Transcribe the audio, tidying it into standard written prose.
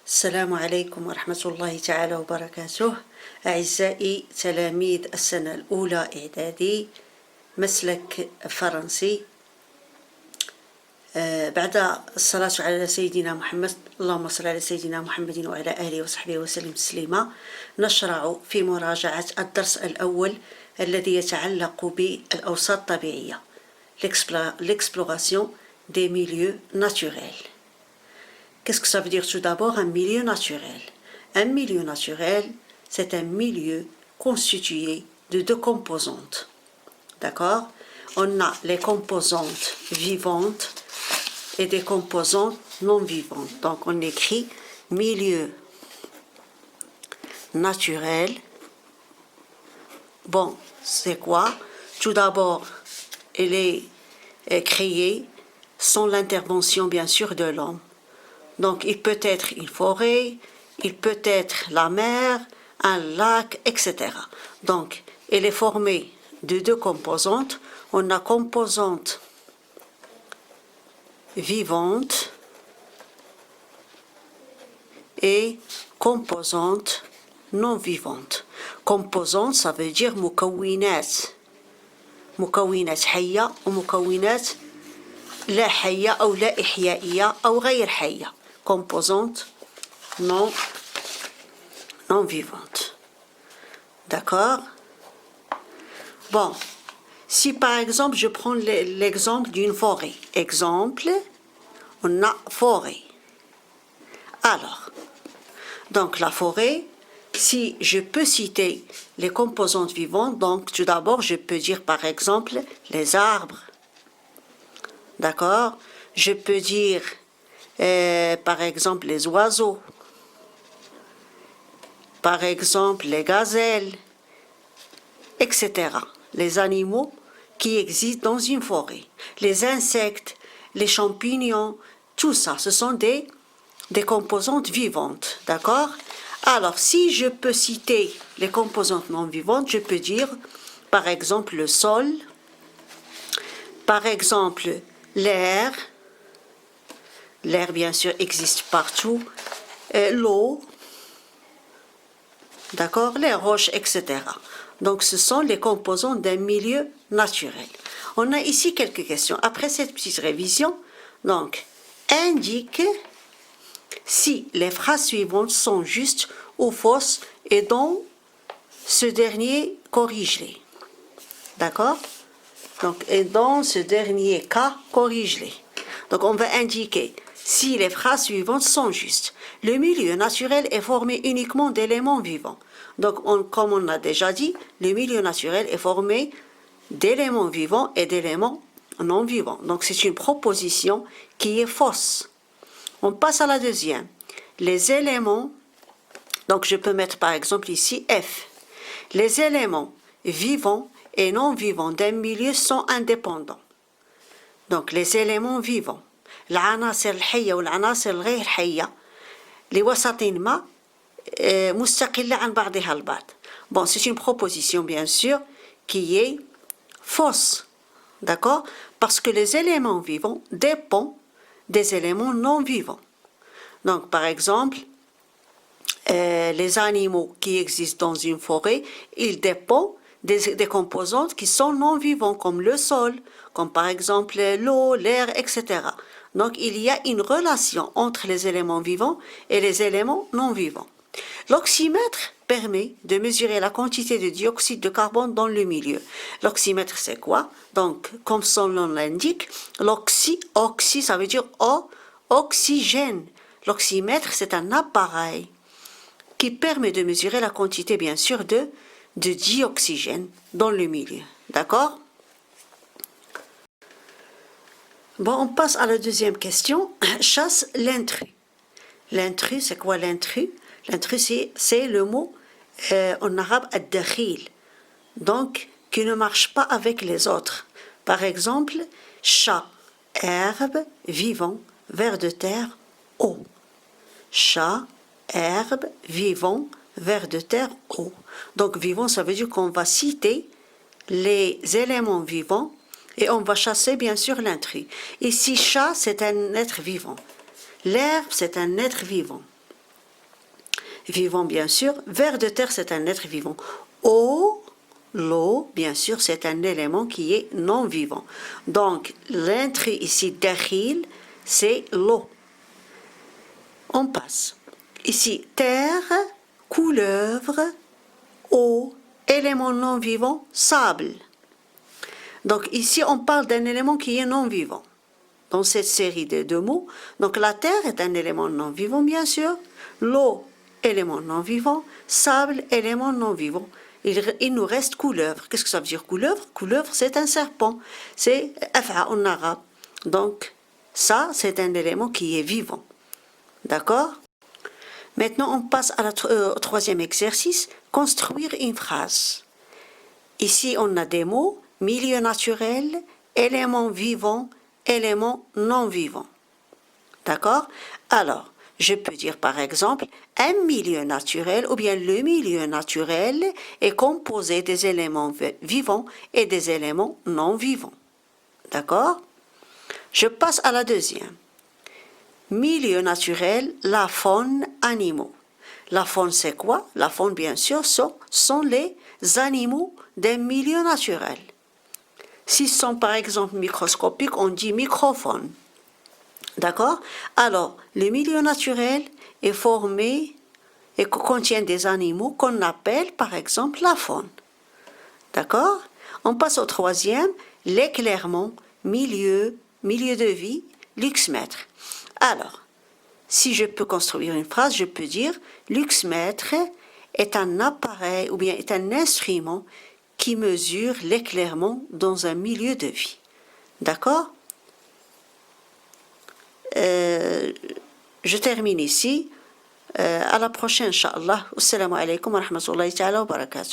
السلام عليكم ورحمة الله تعالى وبركاته. أعزائي تلاميذ السنة الأولى إعدادي مسلك فرنسي، بعد الصلاة على سيدنا محمد، اللهم صل على سيدنا محمد وعلى آله وصحبه وسلم تسليما. نشرع في مراجعة الدرس الأول الذي يتعلق بالأوساط الطبيعية، l'exploration des milieux naturels. Qu'est-ce que ça veut dire tout d'abord un milieu naturel? Un milieu naturel, c'est un milieu constitué de deux composantes. D'accord? On a les composantes vivantes et des composantes non vivantes. Donc on écrit milieu naturel. Bon, c'est quoi? Tout d'abord, il est créé sans l'intervention bien sûr de l'homme. Donc il peut être une forêt, il peut être la mer, un lac, etc. Donc il est formé de deux composantes. On a composante vivante et composante non vivante. Composante, ça veut dire مكونات حية ومكونات لا حية أو لا إحيائية أو غير حية. Composante non vivante. D'accord? Bon, si par exemple je prends l'exemple d'une forêt. Exemple, on a forêt. Alors, donc la forêt, si je peux citer les composantes vivantes, donc tout d'abord je peux dire par exemple les arbres. D'accord? Je peux dire par exemple les oiseaux, par exemple les gazelles, etc. Les animaux qui existent dans une forêt, les insectes, les champignons, tout ça, ce sont des composantes vivantes. D'accord? Alors, si je peux citer les composantes non vivantes, je peux dire par exemple le sol, par exemple l'air. L'air, bien sûr, existe partout. L'eau, d'accord, les roches, etc. Donc, ce sont les composants d'un milieu naturel. On a ici quelques questions. Après cette petite révision, donc, indique si les phrases suivantes sont justes ou fausses et dans ce dernier, corrige-les. D'accord? Donc, et dans ce dernier cas, corrige-les. Donc, on va indiquer si les phrases suivantes sont justes. Le milieu naturel est formé uniquement d'éléments vivants. Donc, comme on a déjà dit, le milieu naturel est formé d'éléments vivants et d'éléments non vivants. Donc, c'est une proposition qui est fausse. On passe à la deuxième. Les éléments, donc je peux mettre par exemple ici F. Les éléments vivants et non vivants d'un milieu sont indépendants. Donc, les éléments vivants. العناصر الحية والعناصر الغير حية لوسط ما مستقلة عن بعضها البعض. Bon, c'est une proposition bien sûr qui est fausse. D'accord? Parce que les éléments vivants dépendent des éléments non vivants. Donc, par exemple, les animaux qui existent dans une forêt, ils dépendent des composantes qui sont non vivants, comme le sol, comme par exemple l'eau, l'air, etc. Donc, il y a une relation entre les éléments vivants et les éléments non vivants. L'oxymètre permet de mesurer la quantité de dioxyde de carbone dans le milieu. L'oxymètre, c'est quoi? Donc, comme son nom l'indique, oxy, ça veut dire oxygène. L'oxymètre, c'est un appareil qui permet de mesurer la quantité, bien sûr, de dioxygène dans le milieu. D'accord? Bon, on passe à la deuxième question. Chasse l'intrus. L'intrus, c'est quoi l'intrus? L'intrus, c'est le mot en arabe ad-dakhil, donc qui ne marche pas avec les autres. Par exemple, chat, herbe, vivant, vers de terre, eau. Chat, herbe, vivant, vers de terre, eau. Donc, vivant, ça veut dire qu'on va citer les éléments vivants et on va chasser bien sûr l'intrus. Ici, chat, c'est un être vivant. L'herbe, c'est un être vivant. vivant bien sûr. Vers de terre, c'est un être vivant. Eau, l'eau, bien sûr, c'est un élément qui est non vivant. Donc, l'intrus ici, dakhil, c'est l'eau. On passe. Ici, terre, couleuvre, eau, élément non vivant, sable. Donc ici, on parle d'un élément qui est non vivant. Dans cette série de deux mots, donc la terre est un élément non vivant, bien sûr. L'eau, élément non vivant. Sable, élément non vivant. Il nous reste couleuvre. Qu'est-ce que ça veut dire couleuvre? Couleuvre, c'est un serpent. C'est af'a en arabe. Donc, ça, c'est un élément qui est vivant. D'accord? Maintenant, on passe au troisième exercice, construire une phrase. Ici, on a des mots, milieu naturel, élément vivant, élément non vivant. D'accord? Alors, je peux dire par exemple, un milieu naturel ou bien le milieu naturel est composé des éléments vivants et des éléments non vivants. D'accord? Je passe à la deuxième. Milieu naturel, la faune, animaux. La faune, c'est quoi? La faune, bien sûr, sont les animaux d'un milieu naturel. S'ils sont, par exemple, microscopiques, on dit microfaune. D'accord? Alors, le milieu naturel est formé et contient des animaux qu'on appelle, par exemple, la faune. D'accord? On passe au troisième, l'éclairement, milieu de vie, luxmètre. Alors, si je peux construire une phrase, je peux dire luxmètre est un appareil ou bien est un instrument qui mesure l'éclairement dans un milieu de vie. D'accord? Je termine ici. À la prochaine, Inch'Allah. Assalamu alaikum wa rahmatullahi ta'ala wa barakatuh.